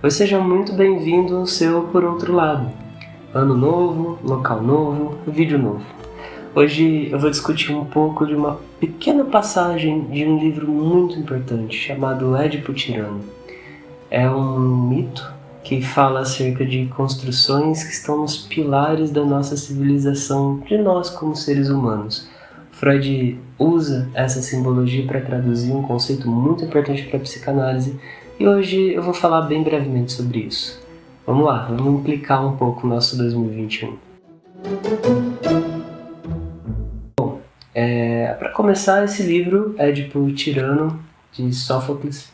Pois seja muito bem-vindo ao seu Por Outro Lado. Ano novo, local novo, vídeo novo. Hoje eu vou discutir um pouco de uma pequena passagem de um livro muito importante chamado Édipo Tirano. É um mito que fala acerca de construções que estão nos pilares da nossa civilização, de nós como seres humanos. Freud usa essa simbologia para traduzir um conceito muito importante para a psicanálise e hoje eu vou falar bem brevemente sobre isso. Vamos lá, vamos implicar um pouco o nosso 2021. Bom, para começar, esse livro, Édipo Tirano, de Sófocles,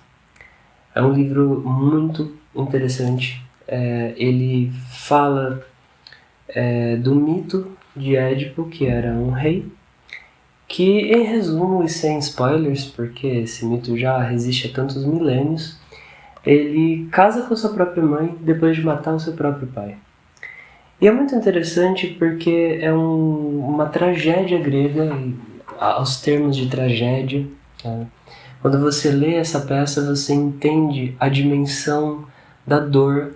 é um livro muito interessante. Ele fala do mito de Édipo, que era um rei, que, em resumo e sem spoilers, porque esse mito já resiste há tantos milênios, ele casa com sua própria mãe depois de matar o seu próprio pai. E é muito interessante porque é uma tragédia grega, aos termos de tragédia. Quando você lê essa peça, você entende a dimensão da dor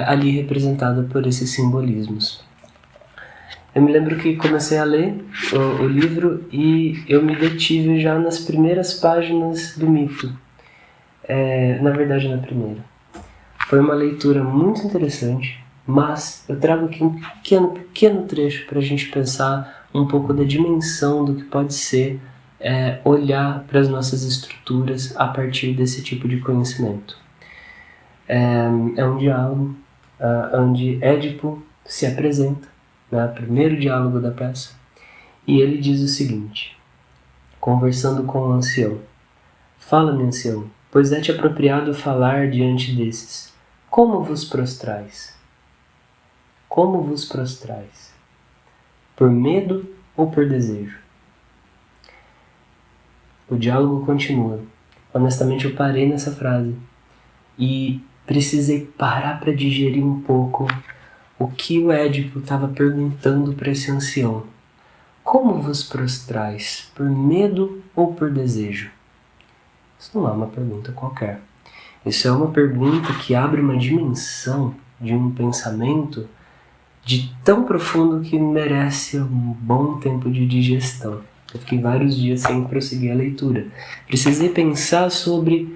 ali representada por esses simbolismos. Eu me lembro que comecei a ler o livro e eu me detive já nas primeiras páginas do mito. Na verdade, na primeira. Foi uma leitura muito interessante, mas eu trago aqui um pequeno trecho para a gente pensar um pouco da dimensão do que pode ser olhar para as nossas estruturas a partir desse tipo de conhecimento. É um diálogo onde Édipo se apresenta, primeiro diálogo da peça, e ele diz o seguinte, conversando com o ancião: Fala-me, ancião, pois é-te apropriado falar diante desses. Como vos prostrais? Como vos prostrais? Por medo ou por desejo? O diálogo continua. Honestamente, eu parei nessa frase e precisei parar para digerir um pouco o que o Édipo estava perguntando para esse ancião. Como vos prostrais? Por medo ou por desejo? Isso não é uma pergunta qualquer. Isso é uma pergunta que abre uma dimensão de um pensamento de tão profundo que merece um bom tempo de digestão. Eu fiquei vários dias sem prosseguir a leitura. Precisei pensar sobre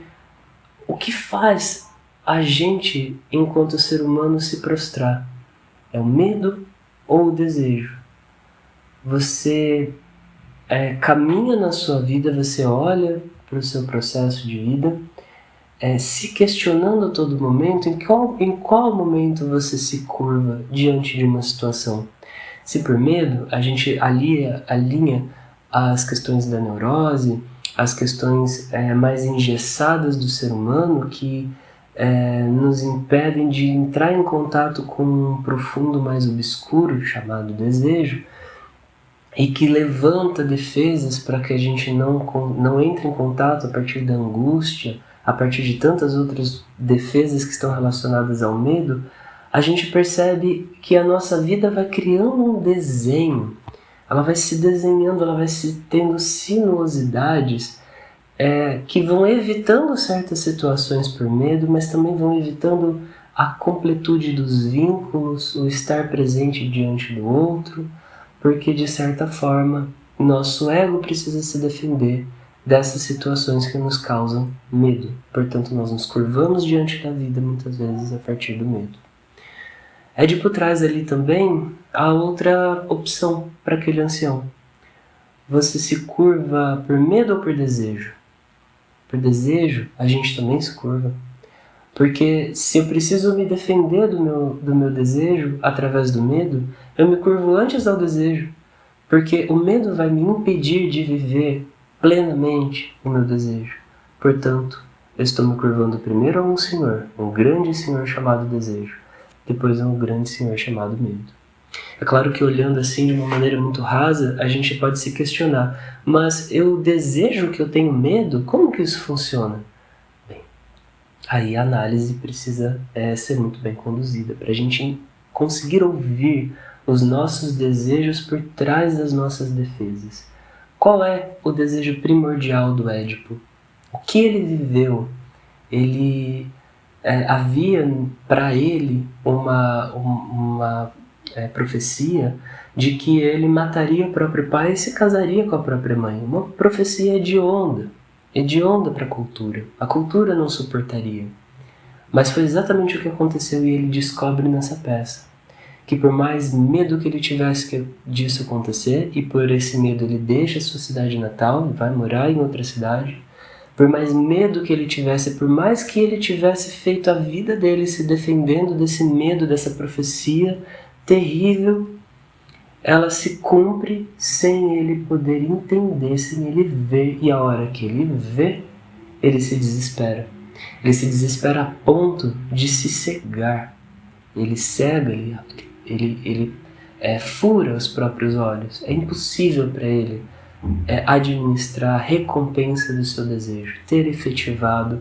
o que faz a gente, enquanto ser humano, se prostrar. É o medo ou o desejo? Você caminha na sua vida, você olha para o seu processo de vida, se questionando a todo momento em qual momento você se curva diante de uma situação. Se por medo, a gente alinha as questões da neurose, as questões mais engessadas do ser humano que nos impedem de entrar em contato com um profundo mais obscuro chamado desejo e que levanta defesas para que a gente não entre em contato a partir da angústia, a partir de tantas outras defesas que estão relacionadas ao medo. A gente percebe que a nossa vida vai criando um desenho, ela vai se desenhando, ela vai tendo sinuosidades que vão evitando certas situações por medo, mas também vão evitando a completude dos vínculos, o estar presente diante do outro, porque de certa forma nosso ego precisa se defender dessas situações que nos causam medo. Portanto, nós nos curvamos diante da vida muitas vezes a partir do medo. Édipo traz ali também a outra opção para aquele ancião. Você se curva por medo ou por desejo? Por desejo, a gente também se curva. Porque se eu preciso me defender do meu desejo através do medo, eu me curvo antes ao desejo. Porque o medo vai me impedir de viver plenamente o meu desejo. Portanto, eu estou me curvando primeiro a um senhor, um grande senhor chamado desejo. Depois a um grande senhor chamado medo. É claro que olhando assim de uma maneira muito rasa, a gente pode se questionar, mas eu desejo que eu tenho medo? Como que isso funciona? Bem, aí a análise precisa ser muito bem conduzida, para a gente conseguir ouvir os nossos desejos por trás das nossas defesas. Qual é o desejo primordial do Édipo? O que ele viveu? Ele havia para ele uma profecia de que ele mataria o próprio pai e se casaria com a própria mãe. Uma profecia hedionda para a cultura. A cultura não suportaria. Mas foi exatamente o que aconteceu e ele descobre nessa peça. Que por mais medo que ele tivesse disso acontecer, e por esse medo ele deixa a sua cidade natal e vai morar em outra cidade, por mais medo que ele tivesse, por mais que ele tivesse feito a vida dele se defendendo desse medo, dessa profecia terrível, ela se cumpre sem ele poder entender, sem ele ver, e a hora que ele vê, ele se desespera. Ele se desespera a ponto de se cegar. Ele cega, ele fura os próprios olhos. É impossível para ele administrar a recompensa do seu desejo, ter efetivado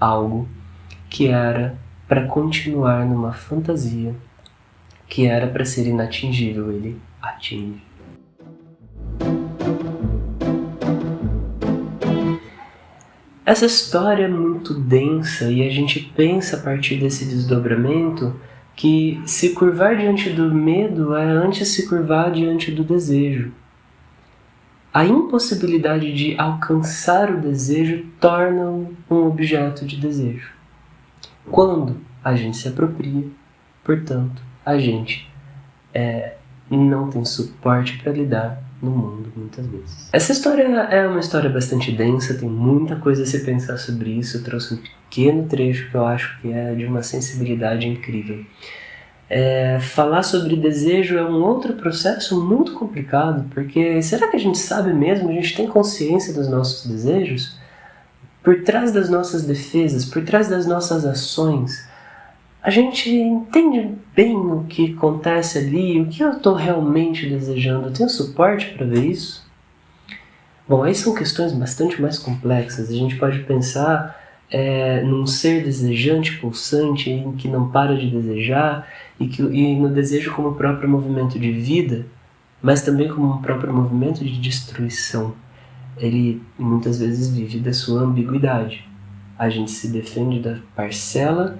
algo que era para continuar numa fantasia, que era para ser inatingível, ele atinge. Essa história é muito densa e a gente pensa a partir desse desdobramento que se curvar diante do medo é antes se curvar diante do desejo. A impossibilidade de alcançar o desejo torna-o um objeto de desejo. Quando a gente se apropria, portanto, a gente não tem suporte para lidar no mundo, muitas vezes. Essa história é uma história bastante densa, tem muita coisa a se pensar sobre isso. Eu trouxe um pequeno trecho que eu acho que é de uma sensibilidade incrível. Falar sobre desejo é um outro processo muito complicado, porque será que a gente sabe mesmo, a gente tem consciência dos nossos desejos? Por trás das nossas defesas, por trás das nossas ações, a gente entende bem o que acontece ali, o que eu estou realmente desejando, eu tenho suporte para ver isso? Bom, aí são questões bastante mais complexas. A gente pode pensar num ser desejante, pulsante, em que não para de desejar, e no desejo como próprio movimento de vida, mas também como um próprio movimento de destruição. Ele muitas vezes vive da sua ambiguidade. A gente se defende da parcela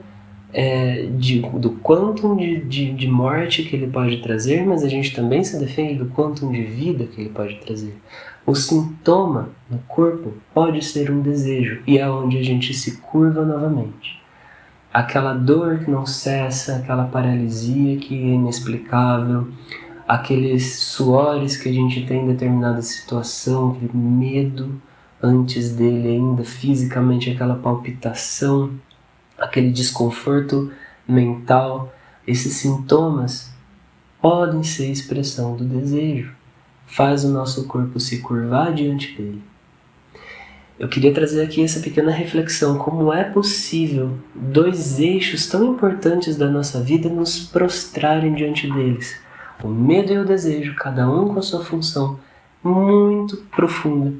do quantum de morte que ele pode trazer, mas a gente também se defende do quantum de vida que ele pode trazer. O sintoma no corpo pode ser um desejo, e é onde a gente se curva novamente. Aquela dor que não cessa, aquela paralisia que é inexplicável, aqueles suores que a gente tem em determinada situação, aquele medo antes dele ainda, fisicamente aquela palpitação, aquele desconforto mental. Esses sintomas podem ser expressão do desejo. Faz o nosso corpo se curvar diante dele. Eu queria trazer aqui essa pequena reflexão, como é possível dois eixos tão importantes da nossa vida nos prostrarem diante deles. O medo e o desejo, cada um com a sua função muito profunda,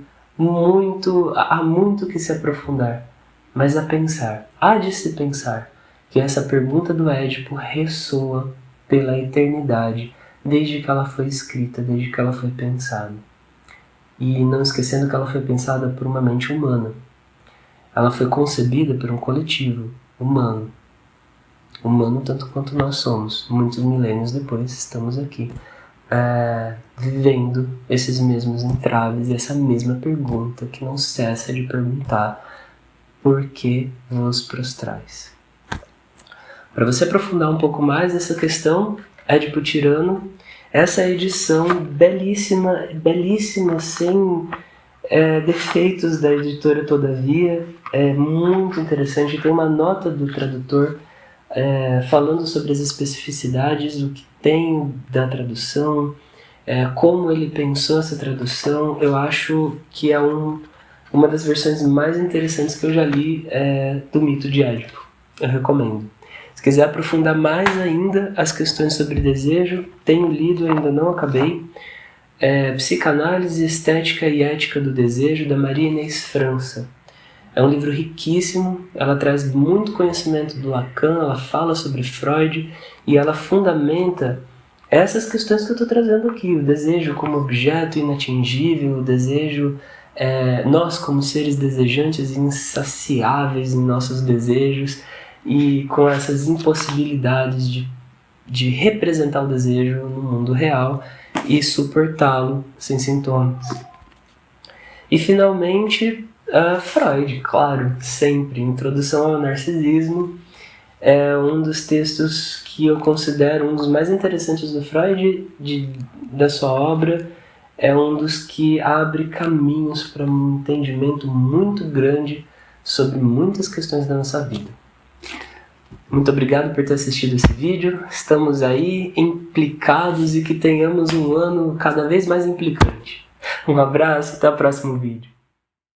há muito que se aprofundar, mas há de se pensar que essa pergunta do Édipo ressoa pela eternidade, desde que ela foi escrita, desde que ela foi pensada. E não esquecendo que ela foi pensada por uma mente humana. Ela foi concebida por um coletivo humano. Humano tanto quanto nós somos. Muitos milênios depois estamos aqui, vivendo esses mesmos entraves e essa mesma pergunta que não cessa de perguntar: por que vos prostrais? Para você aprofundar um pouco mais essa questão, Édipo Tirano, essa edição belíssima, sem defeitos da editora Todavia, é muito interessante. Tem uma nota do tradutor falando sobre as especificidades, o que tem da tradução, como ele pensou essa tradução. Eu acho que é uma das versões mais interessantes que eu já li do mito de Édipo. Eu recomendo. Se quiser aprofundar mais ainda as questões sobre desejo, tenho lido, ainda não acabei, Psicanálise, Estética e Ética do Desejo, da Maria Inês França. É um livro riquíssimo, ela traz muito conhecimento do Lacan, ela fala sobre Freud e ela fundamenta essas questões que eu estou trazendo aqui. O desejo como objeto inatingível, o desejo, nós como seres desejantes e insaciáveis em nossos desejos. e com essas impossibilidades de representar o desejo no mundo real e suportá-lo sem sintomas. E finalmente, Freud, claro, sempre. Introdução ao Narcisismo é um dos textos que eu considero um dos mais interessantes do Freud, da sua obra. É um dos que abre caminhos para um entendimento muito grande sobre muitas questões da nossa vida. Muito obrigado por ter assistido esse vídeo. Estamos aí implicados e que tenhamos um ano cada vez mais implicante. Um abraço, até o próximo vídeo.